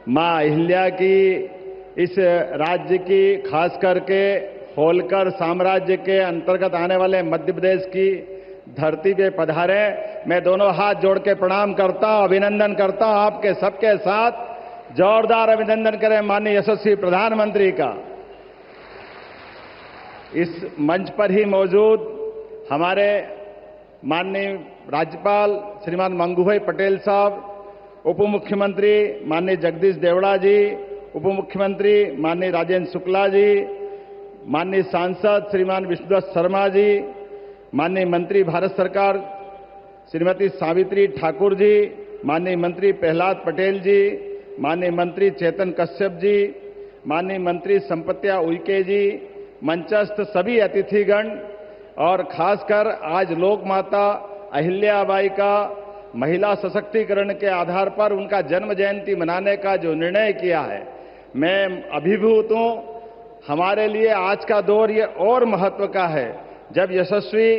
मां अहिल्या की इस राज्य की, खास करके होलकर साम्राज्य के अंतर्गत आने वाले मध्य प्रदेश की धरती पे पधारे। मैं दोनों हाथ जोड़ के प्रणाम करता हूं, अभिनंदन करता हूं। आपके सबके साथ जोरदार अभिनंदन करें माननीय यशस्वी प्रधानमंत्री का। इस मंच पर ही मौजूद हमारे माननीय राज्यपाल श्रीमान मंगूभाई पटेल साहब, उप मुख्यमंत्री माननीय जगदीश देवड़ा जी, उप मुख्यमंत्री माननीय राजेंद्र शुक्ला जी, माननीय सांसद श्रीमान विष्णुदत्त शर्मा जी, माननीय मंत्री भारत सरकार श्रीमती सावित्री ठाकुर जी, माननीय मंत्री प्रहलाद पटेल जी, माननीय मंत्री चेतन कश्यप जी, माननीय मंत्री संपत्या उइके जी, मंचस्थ सभी अतिथिगण और खासकर आज लोक माता अहिल्याबाई का महिला सशक्तिकरण के आधार पर उनका जन्म जयंती मनाने का जो निर्णय किया है, मैं अभिभूत हूं। हमारे लिए आज का दौर ये और महत्व का है जब यशस्वी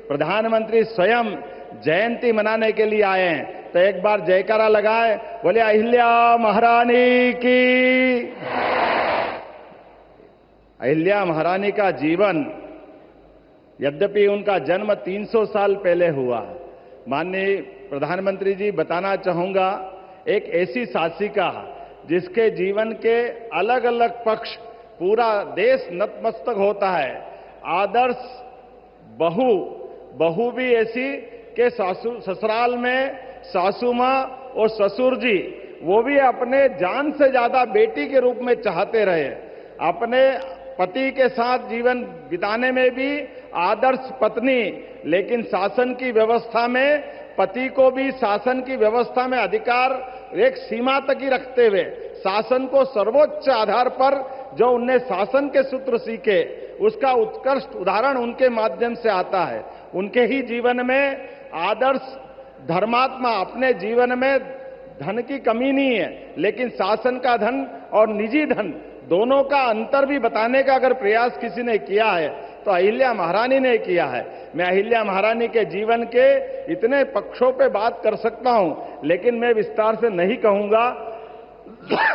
प्रधानमंत्री स्वयं जयंती मनाने के लिए आए हैं। तो एक बार जयकारा लगाए, बोले अहिल्या महारानी की। अहिल्या महारानी का जीवन, यद्यपि उनका जन्म 300 साल पहले हुआ, माननीय प्रधानमंत्री जी बताना चाहूंगा, एक ऐसी शासिका जिसके जीवन के अलग अलग पक्ष पूरा देश नतमस्तक होता है। आदर्श बहू भी ऐसी कि ससुराल में सासू मां और ससुर जी वो भी अपने जान से ज्यादा बेटी के रूप में चाहते रहे। अपने पति के साथ जीवन बिताने में भी आदर्श पत्नी, लेकिन शासन की व्यवस्था में पति को भी शासन की व्यवस्था में अधिकार एक सीमा तक ही रखते हुए शासन को सर्वोच्च आधार पर जो उनने शासन के सूत्र सीखे, उसका उत्कृष्ट उदाहरण उनके माध्यम से आता है। उनके ही जीवन में आदर्श धर्मात्मा, अपने जीवन में धन की कमी नहीं है, लेकिन शासन का धन और निजी धन दोनों का अंतर भी बताने का अगर प्रयास किसी ने किया है तो अहिल्या महारानी ने किया है। मैं अहिल्या महारानी के जीवन के इतने पक्षों पे बात कर सकता हूं, लेकिन मैं विस्तार से नहीं कहूंगा।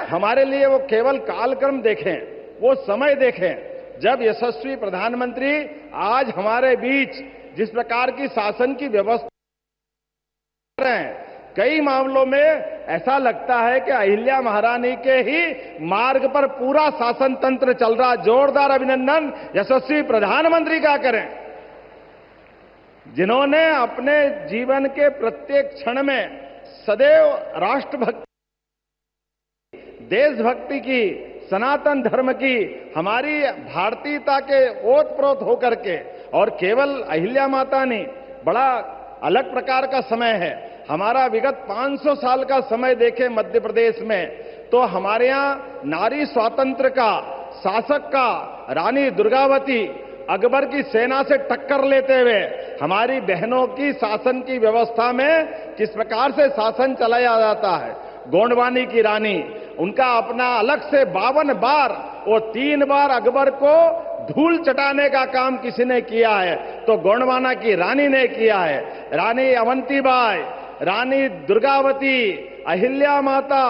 हमारे लिए वो केवल कालक्रम देखें, वो समय देखें जब यशस्वी प्रधानमंत्री आज हमारे बीच जिस प्रकार की शासन की व्यवस्था कर रहे हैं, कई मामलों में ऐसा लगता है कि अहिल्या महारानी के ही मार्ग पर पूरा शासन तंत्र चल रहा। जोरदार अभिनंदन यशस्वी प्रधानमंत्री का करें, जिन्होंने अपने जीवन के प्रत्येक क्षण में सदैव राष्ट्रभक्ति, देशभक्ति की, सनातन धर्म की, हमारी भारतीयता के ओतप्रोत होकर के, और केवल अहिल्या माता नहीं, बड़ा अलग प्रकार का समय है। हमारा विगत 500 साल का समय देखें मध्य प्रदेश में, तो हमारे यहां नारी स्वातंत्र का, शासक का, रानी दुर्गावती अकबर की सेना से टक्कर लेते हुए हमारी बहनों की शासन की व्यवस्था में किस प्रकार से शासन चलाया जाता है। गोंडवानी की रानी, उनका अपना अलग से 52 बार और 3 बार अकबर को धूल चटाने का काम किसी ने किया है तो गोंडवाना की रानी ने किया है। रानी अवंतीबाई, रानी दुर्गावती, अहिल्या माता,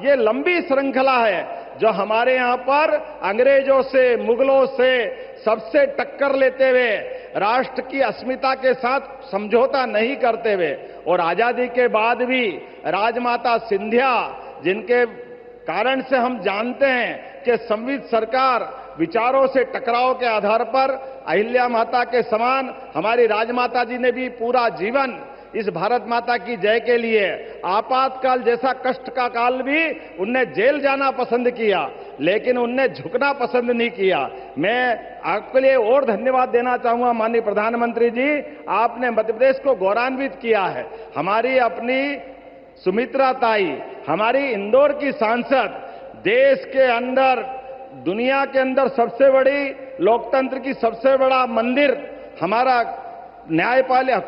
ये लंबी श्रृंखला है जो हमारे यहां पर अंग्रेजों से, मुगलों से सबसे टक्कर लेते हुए राष्ट्र की अस्मिता के साथ समझौता नहीं करते हुए, और आजादी के बाद भी राजमाता सिंधिया, जिनके कारण से हम जानते हैं कि संविध सरकार विचारों से टकराव के आधार पर अहिल्या माता के समान हमारी राजमाता जी ने भी पूरा जीवन इस भारत माता की जय के लिए, आपातकाल जैसा कष्ट का काल भी उनने जेल जाना पसंद किया, लेकिन उनने झुकना पसंद नहीं किया। मैं आपके लिए और धन्यवाद देना चाहूंगा माननीय प्रधानमंत्री जी, आपने मध्य प्रदेश को गौरवान्वित किया है। हमारी अपनी सुमित्रा ताई, हमारी इंदौर की सांसद, देश के अंदर, दुनिया के अंदर सबसे बड़ी लोकतंत्र की सबसे बड़ा मंदिर हमारा न्यायपालिका,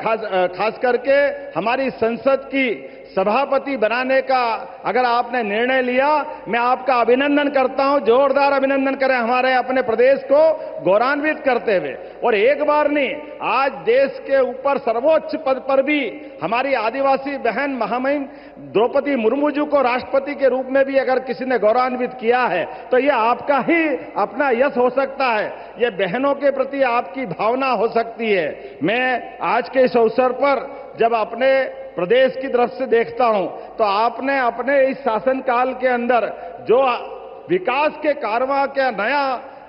खास करके हमारी संसद की सभापति बनाने का अगर आपने निर्णय लिया, मैं आपका अभिनंदन करता हूं, जोरदार अभिनंदन करें हमारे अपने प्रदेश को गौरवान्वित करते हुए। और एक बार नहीं, आज देश के ऊपर सर्वोच्च पद पर भी हमारी आदिवासी बहन महामहिम द्रौपदी मुर्मू जी को राष्ट्रपति के रूप में भी अगर किसी ने गौरवान्वित किया है तो यह आपका ही अपना यश हो सकता है, यह बहनों के प्रति आपकी भावना हो सकती है। मैं आज के इस अवसर पर जब अपने प्रदेश की तरफ से देखता हूं तो आपने अपने इस शासनकाल के अंदर जो विकास के कारवां का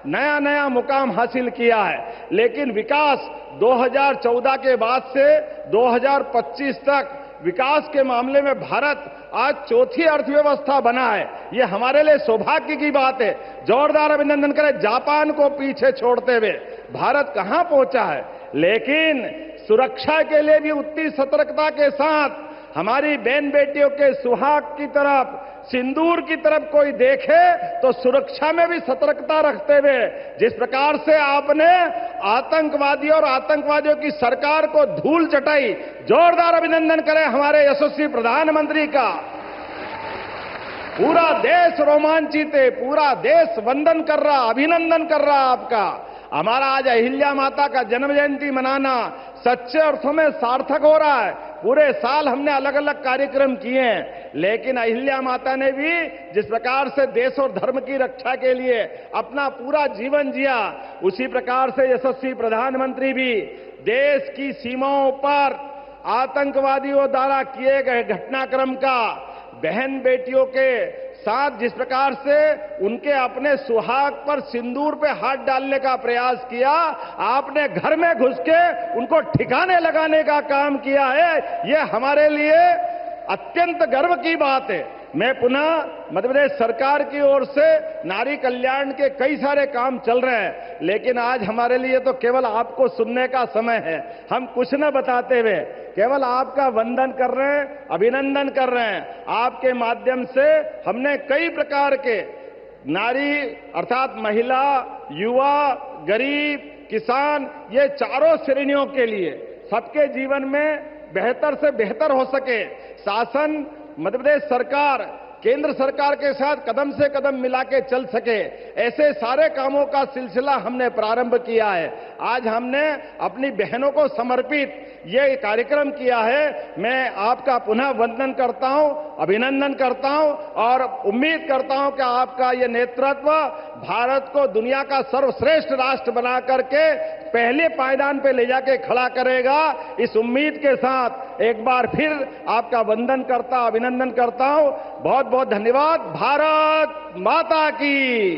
नया मुकाम हासिल किया है, लेकिन विकास 2014 के बाद से 2025 तक विकास के मामले में भारत आज चौथी अर्थव्यवस्था बना है। ये हमारे लिए सौभाग्य की बात है। जोरदार अभिनंदन करें। जापान को पीछे छोड़ते हुए भारत कहां पहुंचा है, लेकिन सुरक्षा के लिए भी उतनी सतर्कता के साथ हमारी बहन बेटियों के सुहाग की तरफ, सिंदूर की तरफ कोई देखे तो सुरक्षा में भी सतर्कता रखते हुए जिस प्रकार से आपने आतंकवादियों और आतंकवादियों की सरकार को धूल चटाई, जोरदार अभिनंदन करें हमारे यशस्वी प्रधानमंत्री का। पूरा देश रोमांचित है, पूरा देश वंदन कर रहा, अभिनंदन कर रहा आपका। हमारा आज अहिल्या माता का जन्म जयंती मनाना सच्चे अर्थों में सार्थक हो रहा है। पूरे साल हमने अलग अलग कार्यक्रम किए हैं, लेकिन अहिल्या माता ने भी जिस प्रकार से देश और धर्म की रक्षा के लिए अपना पूरा जीवन जिया, उसी प्रकार से यशस्वी प्रधानमंत्री भी देश की सीमाओं पर आतंकवादियों द्वारा किए गए घटनाक्रम का बहन बेटियों के साथ जिस प्रकार से उनके अपने सुहाग पर सिंदूर पे हाथ डालने का प्रयास किया, आपने घर में घुस के उनको ठिकाने लगाने का काम किया है, ये हमारे लिए अत्यंत गर्व की बात है। मैं पुनः मध्य प्रदेश सरकार की ओर से नारी कल्याण के कई सारे काम चल रहे हैं, लेकिन आज हमारे लिए तो केवल आपको सुनने का समय है। हम कुछ न बताते हुए केवल आपका वंदन कर रहे हैं, अभिनंदन कर रहे हैं। आपके माध्यम से हमने कई प्रकार के नारी अर्थात महिला, युवा, गरीब, किसान, ये चारों श्रेणियों के लिए सबके जीवन में बेहतर से बेहतर हो सके, शासन मध्य प्रदेश सरकार केंद्र सरकार के साथ कदम से कदम मिला के चल सके, ऐसे सारे कामों का सिलसिला हमने प्रारंभ किया है। आज हमने अपनी बहनों को समर्पित ये कार्यक्रम किया है। मैं आपका पुनः वंदन करता हूं, अभिनंदन करता हूं और उम्मीद करता हूं कि आपका ये नेतृत्व भारत को दुनिया का सर्वश्रेष्ठ राष्ट्र बना करके पहले पायदान पे ले जाके खड़ा करेगा। इस उम्मीद के साथ एक बार फिर आपका वंदन करता, अभिनंदन करता हूं। बहुत बहुत धन्यवाद। भारत माता की।